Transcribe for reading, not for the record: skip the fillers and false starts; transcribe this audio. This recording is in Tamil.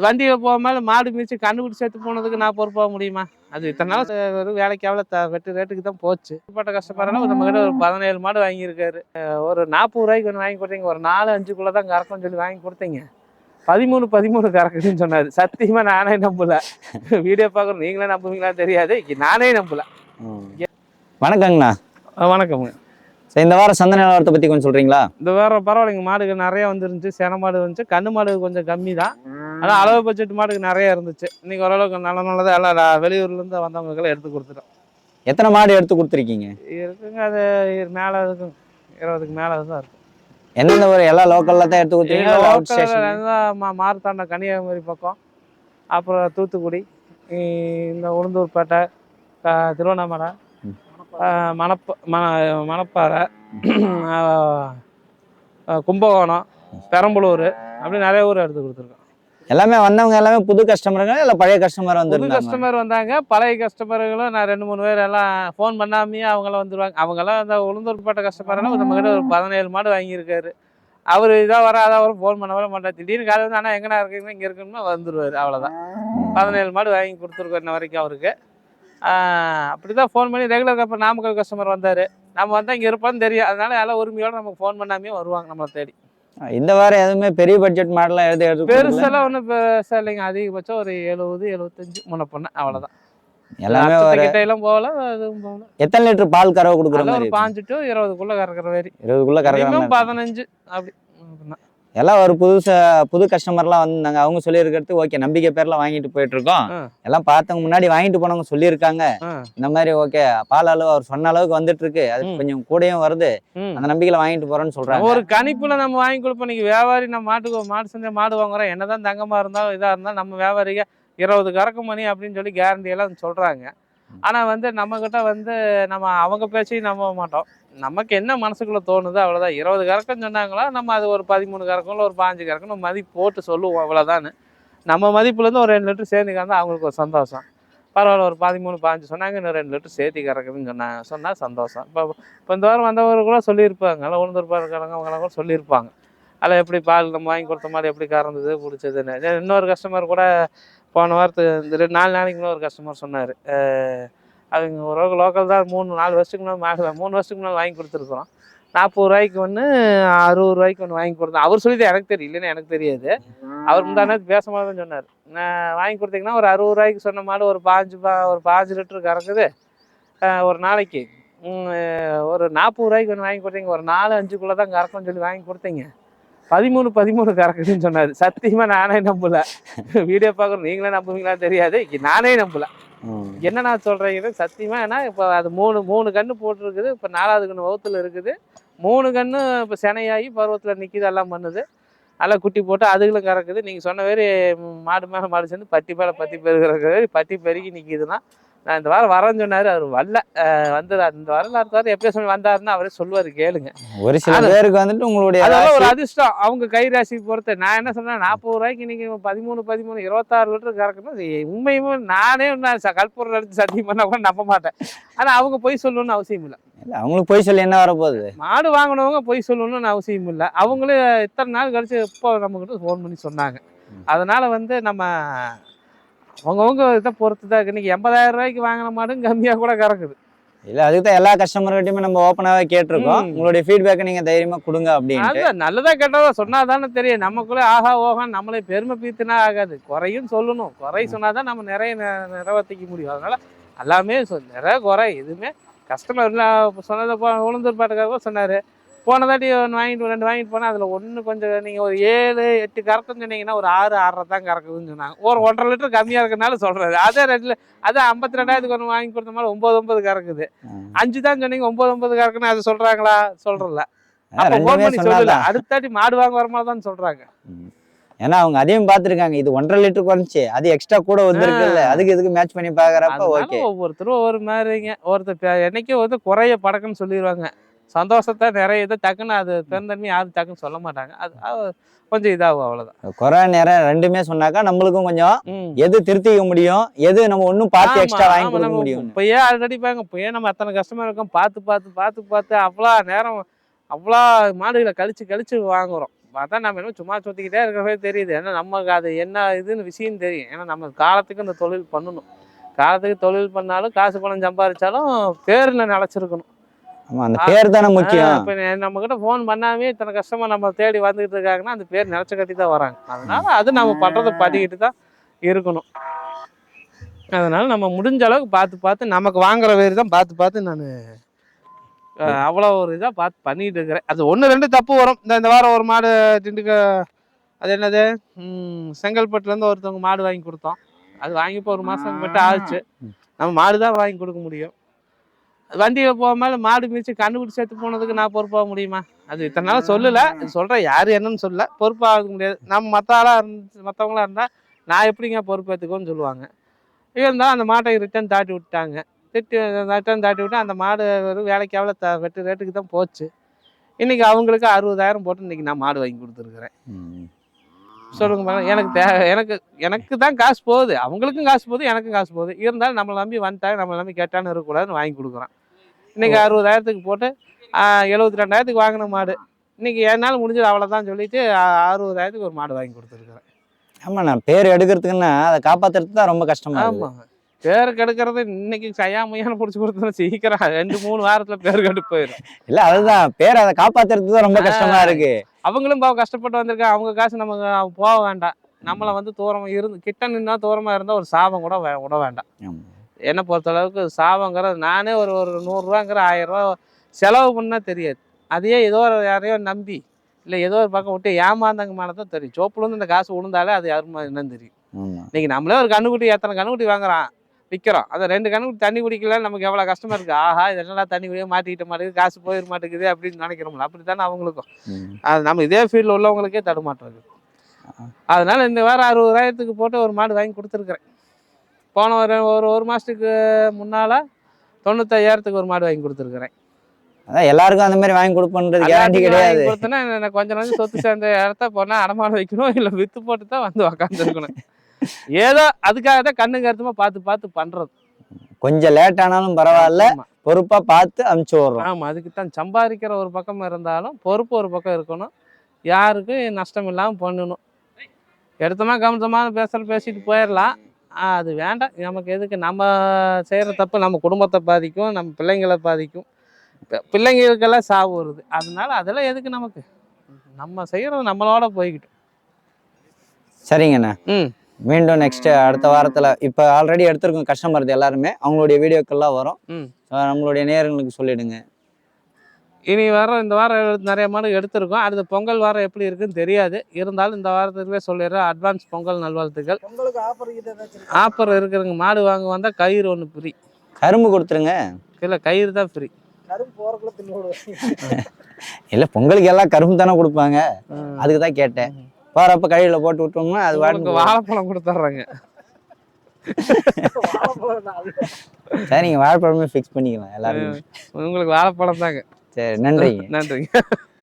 வண்டியில் போகும்போது மாடு மிதிச்சு கண்டுபிடிச்சி செத்து போனதுக்கு நான் பொறுப்பாக முடியுமா? அது இத்தனை நாள் வெறும் வேலைக்காவில் வெட்டு ரேட்டுக்கு தான் போச்சு. பட்ட கஷ்டப்படுறதுனா நம்ம கிட்ட ஒரு 17 மாடு வாங்கியிருக்காரு. ஒரு 40 ரூபாய்க்கு ஒன்று வாங்கி கொடுத்தீங்க, ஒரு 4-5 தான் கறக்கும்னு சொல்லி வாங்கி கொடுத்தீங்க. 13 கறக்குதுன்னு சொன்னாரு. சத்தியமா நானே நம்பல. வீடியோ பார்க்குறோம், நீங்களே நம்புவீங்களா தெரியாது, நானே நம்பல. வணக்கங்கண்ணா. வணக்கம்ங்க. சரி, இந்த வாரம் சந்தை நிலவரத்தை பற்றி கொஞ்சம் சொல்கிறீங்களா? இந்த வாரம் பரவாயில்லைங்க, மாடுகள் நிறையா வந்துருந்துச்சு. சென மாடு வந்துச்சு, கண்ணு மாடு கொஞ்சம் கம்மி தான். ஆனால் அளவு பட்ஜெட் மாடுக்கு நிறையா இருந்துச்சு. இன்னைக்கு ஓரளவுக்கு நல்லதாக எல்லாம் வெளியூர்லேருந்து வந்தவங்களுக்கெல்லாம் எடுத்து கொடுத்துட்டோம். எத்தனை மாடு எடுத்து கொடுத்துருக்கீங்க? இருக்குங்க, அது மேலே இருக்கும், 20க்கு மேலே தான் இருக்கும். எந்தெந்த ஊர்? எல்லாம் லோக்கலில் தான் எடுத்து கொடுத்துருக்கீங்க? மார்த்தாண்டம், கன்னியாகுமரி பக்கம், அப்புறம் தூத்துக்குடி, இந்த உளுந்தூர்பேட்டை, திருவண்ணாமலை, மணப்பாறை, கும்பகோணம், பெரம்பலூர், அப்படி நிறைய ஊர் எடுத்து கொடுத்துருக்கோம். எல்லாமே வந்தவங்க எல்லாமே புது கஸ்டமருங்க இல்லை பழைய கஸ்டமர் வந்து? புது கஸ்டமர் வந்தாங்க, பழைய கஸ்டமர்களும் நான் 2-3 பேர் எல்லாம் ஃபோன் பண்ணாமையே அவங்களாம் வந்துடுவாங்க. அவங்கெல்லாம் அந்த உளுந்தூர்பேட்டை கஸ்டமரெல்லாம் நம்ம கிட்ட ஒரு 17 மாடு வாங்கியிருக்காரு. அவர் இதாக வர அதான் வரும், ஃபோன் பண்ண வர மாட்டார். திடீர்னு காலையில் வந்து ஆனால் எங்கன்னா இருக்குங்க, இங்கே இருக்குன்னா வந்துடுவார், அவ்வளோதான். 17 மாடு வாங்கி கொடுத்துருக்கோம் இன்ன வரைக்கும் அவருக்கு. அப்படி தான் ஃபோன் பண்ணி ரெகுலர். அப்புறம் நாமக்கல் கஸ்டமர் வந்தார், நம்ம வந்தால் இங்கே இருப்பான்னு தெரியும், அதனால எல்லாம் உரிமையோடு நமக்கு ஃபோன் பண்ணாமே வருவாங்க நம்மளை தேடி. இந்த வாரம் எதுவுமே பெரிய பட்ஜெட் மாடலாம் எடுத்து பெருசெல்லாம் ஒன்றும் பெருசாக இல்லைங்க. அதிகபட்சம் ஒரு 70-75 முன்ன பொண்ணு, அவ்வளோதான். எல்லாமே எல்லாம் போகல, அதுவும் போகல. எத்தனை லிட்டர் பால் கறவை கொடுக்குறோம்? ஒரு 5 to 20க்குள்ள கறக்கிற மாதிரி. 20க்குள்ள கறக்கிற 15 அப்படி. எல்லாம் ஒரு புது கஸ்டமர்லாம் வந்தாங்க, அவங்க சொல்லியிருக்கிறது ஓகே, நம்பிக்கை பேர்ல வாங்கிட்டு போயிட்டு இருக்கோம். எல்லாம் பார்த்தவங்க முன்னாடி வாங்கிட்டு போனவங்க சொல்லியிருக்காங்க இந்த மாதிரி ஓகே, பால் அளவு அவர் சொன்ன அளவுக்கு வந்துட்டு இருக்கு, அது கொஞ்சம் கூடயும் வருது, அந்த நம்பிக்கையில வாங்கிட்டு போறோம்னு சொல்றாங்க. ஒரு கணிப்புல நம்ம வாங்கி கொடுப்போம். நீங்க வியாபாரி, நம்ம மாடு செஞ்ச மாடு வாங்குறோம், என்னதான் தங்கமா இருந்தாலும் இதா இருந்தாலும் நம்ம வியாபாரிக 20 கறக்கும் மணி அப்படின்னு சொல்லி கேரண்டி எல்லாம் சொல்றாங்க. ஆனா நம்ம கிட்ட நம்ம அவங்க பேச்சையும் நம்ப மாட்டோம். நமக்கு என்ன மனசுக்குள்ள தோணுது அவ்வளவுதான். 20 கறக்குன்னு சொன்னாங்களா, நம்ம அது ஒரு 13 கறக்கும், இல்லை ஒரு 15 கறக்குன்னு மதிப்பு போட்டு சொல்லுவோம், அவ்வளோதான்னு. நம்ம மதிப்புலேருந்து ஒரு 2 லிட்டர் சேர்ந்து கறந்தா அவங்களுக்கு ஒரு சந்தோஷம். பரவாயில்ல, ஒரு 13-15 சொன்னாங்க, இன்னும் 2 லிட்டர் சேர்த்து கறக்குதுன்னு சொன்னால் சந்தோஷம். இப்போ இந்த வாரம் வந்தவர் கூட சொல்லியிருப்பாங்க, எல்லாம் உளுந்தூர்பேட்டைக்காரங்க அவங்களாம் கூட சொல்லியிருப்பாங்க, அதில் எப்படி பால் நம்ம வாங்கி கொடுத்த மாதிரி எப்படி கறந்தது பிடிச்சதுன்னு. இன்னொரு கஸ்டமர் கூட போன வாரத்துக்கு இந்த 4 நாளைக்கு முன்னாடி ஒரு கஸ்டமர் சொன்னார், அவங்க ஒரு லோக்கல் தான், 3-4 வருஷத்துக்கு முன்னாடி 3 வருஷத்துக்கு முன்னாடி வாங்கி கொடுத்துருக்குறோம். 40 ரூபாய்க்கு ஒன்று, 60 ரூபாய்க்கு ஒன்று வாங்கி கொடுத்தோம். அவர் சொல்லி எனக்கு தெரியும், இல்லைன்னா எனக்கு தெரியாது. அவர் முந்தானே பேசும்போது தான் சொன்னார், நான் வாங்கி கொடுத்தீங்கன்னா ஒரு 60 ரூபாய்க்கு சொன்ன மாடு ஒரு 5 லிட்டரு கறக்குது ஒரு நாளைக்கு. ஒரு 40 ரூபாய்க்கு ஒன்று வாங்கி கொடுத்தீங்க, ஒரு 4-5 தான் கறக்கும்னு சொல்லி வாங்கி கொடுத்தீங்க. 13 கறக்குதுன்னு சொன்னார். சத்தியமாக நானே நம்பல. வீடியோ பார்க்குறோம், நீங்களே நம்புவீங்களா தெரியாது, நானே நம்பல. என்ன நான் சொல்கிறேங்கிறது சத்தியமா. ஏன்னா இப்போ அது மூணு கன்று போட்டுருக்குது, இப்போ 4வது கன்று வகுத்தில் இருக்குது. 3 கன்று இப்போ செனையாகி பருவத்தில் நிற்கிது, எல்லாம் பண்ணுது, எல்லாம் குட்டி போட்டு அதுகளும் கறக்குது. நீங்கள் சொன்ன மாரி மாடு மேலே மாடு சேர்ந்து பட்டி மேலே பட்டி பெருகிற பட்டி பெருகி நிற்கிதுன்னா, நான் இந்த வாரம் வரேன்னு சொன்னார், அவர் வரல. வந்து இந்த வாரம் அடுத்த வாரம் எப்போ சொல்லி வந்தாருன்னா அவரே சொல்லுவார், கேளுங்க. ஒரு சில பேருக்கு வந்துட்டு உங்களுடைய அதெல்லாம் ஒரு அதிர்ஷ்டம், அவங்க கை ராசி பொறுத்து. நான் என்ன சொன்னேன், 40 ரூபாய்க்கு இன்னைக்கு 13 26 லிட்டர் கறக்கணும். உண்மையுமே நானே கற்பூரம் எடுத்து சத்தியம் பண்ண கூட நம்ப மாட்டேன். ஆனால் அவங்க பொய் சொல்லணும்னு அவசியம் இல்லை. அவங்களுக்கு பொய் சொல்லி என்ன வரப்போகுது? மாடு வாங்கினவங்க பொய் சொல்லணும்னு அவசியம் இல்லை. அவங்களே இத்தனை நாள் கழிச்சு இப்போ நம்மக்கிட்ட ஃபோன் பண்ணி சொன்னாங்க. அதனால நம்ம அவங்கவுங்க இதை பொறுத்து தான். இன்னைக்கு 80,000 ரூபாய்க்கு வாங்கின மாடும் கம்மியாக கூட கறக்குது. இல்லை, அதுக்கு தான் எல்லா கஸ்டமர்கிட்டையுமே நம்ம ஓப்பனாகவே கேட்டிருக்கோம். உங்களுடைய ஃபீட்பேக்கை நீங்கள் தைரியமாக கொடுங்க அப்படின்னு. நல்லதா கேட்டதா சொன்னால் தானே தெரியும். நமக்குள்ளே ஆஹா ஓகான்னு நம்மளே பெருமை பீத்துனா ஆகாது, குறையும் சொல்லணும். குறை சொன்னால் தான் நம்ம நிறைய நிறைவேற்றிக்க முடியும். அதனால எல்லாமே நிறைய குறை எதுவுமே கஸ்டமர் சொன்னதை உளுந்தூர்பேட்டைக்காரங்க சொன்னார், போன தாட்டி 1 வாங்கிட்டு 2 வாங்கிட்டு போனால் அதில் ஒன்று கொஞ்சம் நீங்கள் ஒரு 7-8 கறக்குன்னு சொன்னீங்கன்னா ஒரு 6-6.5 தான் கறக்குதுன்னு சொன்னாங்க. ஒரு 1.5 லிட்டர் கம்மியாக இருக்கிறனால சொல்கிறது. அதே ரேட்டில் அது 52,000க்கு ஒன்று வாங்கி கொடுத்த மாதிரி 9 கறக்குது. 5 தான் சொன்னீங்க, 9 கறக்குன்னு அது சொல்கிறாங்களா? சொல்கிறல. அப்போ ஃபோன் பண்ணி சொல்லல, அடுத்தாட்டி மாடு வாங்க வர மாதிரி தான் சொல்கிறாங்க. ஏன்னா அவங்க அதையும் பார்த்துருக்காங்க, இது 1.5 லிட்டர் குறைஞ்சி அது எக்ஸ்ட்ரா கூட வந்துருக்குல்ல, அதுக்கு இதுக்கு மேட்ச் பண்ணி பார்க்குறப்ப ஓகே. ஒவ்வொருத்தரும் ஒவ்வொரு மாதிரிங்க. ஒருத்தர் என்னைக்கே குறைய படக்குன்னு சொல்லிடுவாங்க, சந்தோஷத்தை நிறைய இதை டக்குன்னு அது பெருந்தன்மை யாரும் டக்குன்னு சொல்ல மாட்டாங்க. அது கொஞ்சம் இதாகும், அவ்வளவுதான். குறை நேரம் ரெண்டுமே சொன்னாக்கா நம்மளுக்கும் கொஞ்சம் எது திருத்திக்க முடியும், எது நம்ம ஒன்னும் பார்த்து எக்ஸ்ட்ரா வாங்கி கொடுக்க முடியும். இப்பயே ஆல்ரெடி பாருங்க, இப்பயே நம்ம அத்தனை கஷ்டமா இருக்கோம், பார்த்து அவ்வளோ நேரம் அவ்வளோ மாடுகளை கழிச்சு வாங்குறோம். பார்த்தா நம்ம என்ன சும்மா சுற்றிக்கிட்டே இருக்கிறதே தெரியுது. ஏன்னா நமக்கு அது என்ன இதுன்னு விஷயம் தெரியும். ஏன்னா நம்ம காலத்துக்கு இந்த தொழில் பண்ணணும். காலத்துக்கு தொழில் பண்ணாலும் காசு பணம் சம்பாதிச்சாலும் பேரில் நிலச்சிருக்கணும். ஆமா, அந்த பேர் தானே முக்கியம். இப்போ நம்மக்கிட்ட ஃபோன் பண்ணாமே இத்தனை கஸ்டமர் நம்ம தேடி வந்துக்கிட்டு இருக்காங்கன்னா அந்த பேர் நிலச்சி கட்டி தான் வராங்க. அதனால அது நம்ம பண்ணுறதை பண்ணிக்கிட்டு தான் இருக்கணும். அதனால நம்ம முடிஞ்ச அளவுக்கு பார்த்து நமக்கு வாங்குற வேறு தான் பார்த்து நான் அவ்வளோ ஒரு இதாக பார்த்து பண்ணிட்டு இருக்கிறேன். அது 1 2 தப்பு வரும். இந்த வாரம் ஒரு மாடு அது என்னது செங்கல்பட்டுலேருந்து ஒருத்தவங்க மாடு வாங்கி கொடுத்தோம். அது வாங்கி இப்போ 1 மாதம் கிட்ட ஆச்சு. நம்ம மாடு தான் வாங்கி கொடுக்க முடியும். வண்டியில் போகும்போது மாடு மிதிச்சு கண்டுபிடிச்சி சேர்த்து போனதுக்கு நான் பொறுப்பாக முடியுமா? அது இத்தனை நாள் சொல்லலை, சொல்கிறேன். யார் என்னன்னு சொல்ல பொறுப்பாக முடியாது. நம்ம மற்றவங்களா இருந்தால் நான் எப்படிங்க பொறுப்பேற்றுக்கோன்னு சொல்லுவாங்க. இருந்தாலும் அந்த மாட்டை ரிட்டர்ன் தாட்டி விட்டாங்க. ரிட்டர்ன் தாட்டி விட்டு அந்த மாடு வெறும் வேலைக்கு எவ்வளோ வெட்டு ரேட்டுக்கு தான் போச்சு. இன்றைக்கி அவங்களுக்கு 60,000 போட்டு இன்றைக்கி நான் மாடு வாங்கி கொடுத்துருக்குறேன். சொல்லுங்க மேடம். எனக்கு தான் காசு போகுது, அவங்களுக்கும் காசு போகுது, எனக்கும் காசு போகுது. இருந்தாலும் நம்மளை நம்பி வந்துட்டாங்க, நம்மளை நம்பி கேட்டான்னு இருக்கக்கூடாதுன்னு வாங்கி கொடுக்குறேன். இன்றைக்கி 60,000 போட்டு 72,000 வாங்கின மாடு இன்றைக்கி என்னால் முடிஞ்சது அவ்வளோதான் சொல்லிட்டு 60,000 ஒரு மாடு வாங்கி கொடுத்துருக்குறேன். ஆமாம், நான் பேர் எடுக்கிறதுக்குன்னா அதை காப்பாற்றுறது தான் ரொம்ப கஷ்டமா. ஆமாம், பேர் கெடுக்கிறது இன்னைக்கு மையான பிடிச்சி கொடுத்தோம் சீக்கிரம் 2-3 வாரத்தில் பேர் கெட்டு போயிடும். இல்லை, அதுதான் பேர், அதை காப்பாற்றுறது தான் ரொம்ப கஷ்டமா இருக்கு. அவங்களும் கஷ்டப்பட்டு வந்திருக்காங்க. அவங்க காசு நமக்கு போக வேண்டாம். நம்மளை வந்து தூரமாக இருந்து கிட்ட நின்னா தூரமாக இருந்தால் ஒரு சாபம் கூட விட வேண்டாம். என்னை பொறுத்தளவுக்கு சாபங்கிறது நானே ஒரு 100 ரூபாங்கிற 1000 ரூபா செலவு பண்ணால் தெரியாது. அதையே ஏதோ யாரையோ நம்பி இல்லை ஏதோ ஒரு பக்கம் விட்டு ஏமாந்தாங்க மேலே தான் தெரியும். சோப்புலேருந்து இந்த காசு விழுந்தாலே அது யாருமா என்னன்னு தெரியும். இன்னைக்கு நம்மளே ஒரு கண்ணுக்குட்டி எத்தனை கண்ணுக்குட்டி வாங்குறான் விற்கிறோம். அதை 2 கண்ணுக்குட்டி தண்ணி குடிக்கல நமக்கு எவ்வளோ கஷ்டமா இருக்குது. ஆஹா, இதெல்லாம் தண்ணி குடிக்க மாட்டிக்கிட்ட மாட்டேங்குது, காசு போயிட மாட்டேங்குது அப்படின்னு நினைக்கிறோம்ல. அப்படி தானே அவங்களுக்கும். அது நம்ம இதே ஃபீல்டில் உள்ளவங்களுக்கே தடுமாற்றம் இருக்குது. அதனால இந்த வாரம் 60,000 போட்டு ஒரு மாடு வாங்கி கொடுத்துருக்குறேன். போன ஒரு மாதத்துக்கு முன்னால் 95,000 ஒரு மாடு வாங்கி கொடுத்துருக்குறேன். அதான் எல்லாருக்கும் அந்த மாதிரி வாங்கி கொடுப்போன்றது கேரண்டி கிடையாது. கொடுத்தோன்னா எனக்கு கொஞ்சம் சொத்து சேர்ந்த இடத்த போனால் அடமானம் வைக்கணும், இல்லை விற்று போட்டு தான் வந்து உக்காந்துருக்கணும். ஏதோ அதுக்காக தான் கண்ணு கருத்துமா பார்த்து பண்றது. கொஞ்சம் லேட் ஆனாலும் பரவாயில்ல, பொறுப்பா பார்த்து அனுப்பிச்சு விடுறோம். ஆமா, அதுக்கு தான் சம்பாதிக்கிற ஒரு பக்கம் இருந்தாலும் பொறுப்பு ஒரு பக்கம் இருக்கணும். யாருக்கும் நஷ்டம் இல்லாமல் பண்ணணும். எடுத்தமா கவனமாக பேசிட்டு போயிடலாம். அது வேண்டாம். நமக்கு எதுக்கு? நம்ம செய்கிற தப்பு நம்ம குடும்பத்தை பாதிக்கும், நம்ம பிள்ளைங்களை பாதிக்கும். பிள்ளைங்களுக்கெல்லாம் சாவு வருது. அதனால அதெல்லாம் எதுக்கு நமக்கு? நம்ம செய்கிறது நம்மளோட போய்கிட்டோம். சரிங்கண்ணா. மீண்டும் நெக்ஸ்ட் அடுத்த வாரத்தில் இப்போ ஆல்ரெடி எடுத்திருக்கோம் கஸ்டமர் எல்லாருமே, அவங்களுடைய வீடியோக்கெல்லாம் வரும். நம்மளுடைய நேயர்களுக்கு சொல்லிடுங்க. இனி இந்த வாரம் நிறைய மாடு எடுத்திருக்கோம். அடுத்த பொங்கல் வாரம் எப்படி இருக்குன்னு தெரியாது. இருந்தாலும் இந்த வாரத்துக்குள்ளே சொல்லிடுறேன். அட்வான்ஸ் பொங்கல் நல்வாழ்த்துக்கள். ஆஃபர் இருக்குதுங்க. மாடு வாங்க வந்தால் கயிறு 1 ஃப்ரீ. கரும்பு கொடுத்துருங்க. இல்லை, கயிறு தான் ஃப்ரீ. இல்லை, பொங்கலுக்கு எல்லாம் கரும்பு தானே கொடுப்பாங்க, அதுக்கு தான் கேட்டேன். போறப்ப கழிவுல போட்டு விட்டோம்னா அது வாழைப்பழம் கொடுத்துட்றாங்க. சரிங்க, வாழைப்பழமே ஃபிக்ஸ் பண்ணிக்கலாம் எல்லாரும். உங்களுக்கு வாழைப்பழம் தாங்க. சரி, நன்றிங்க.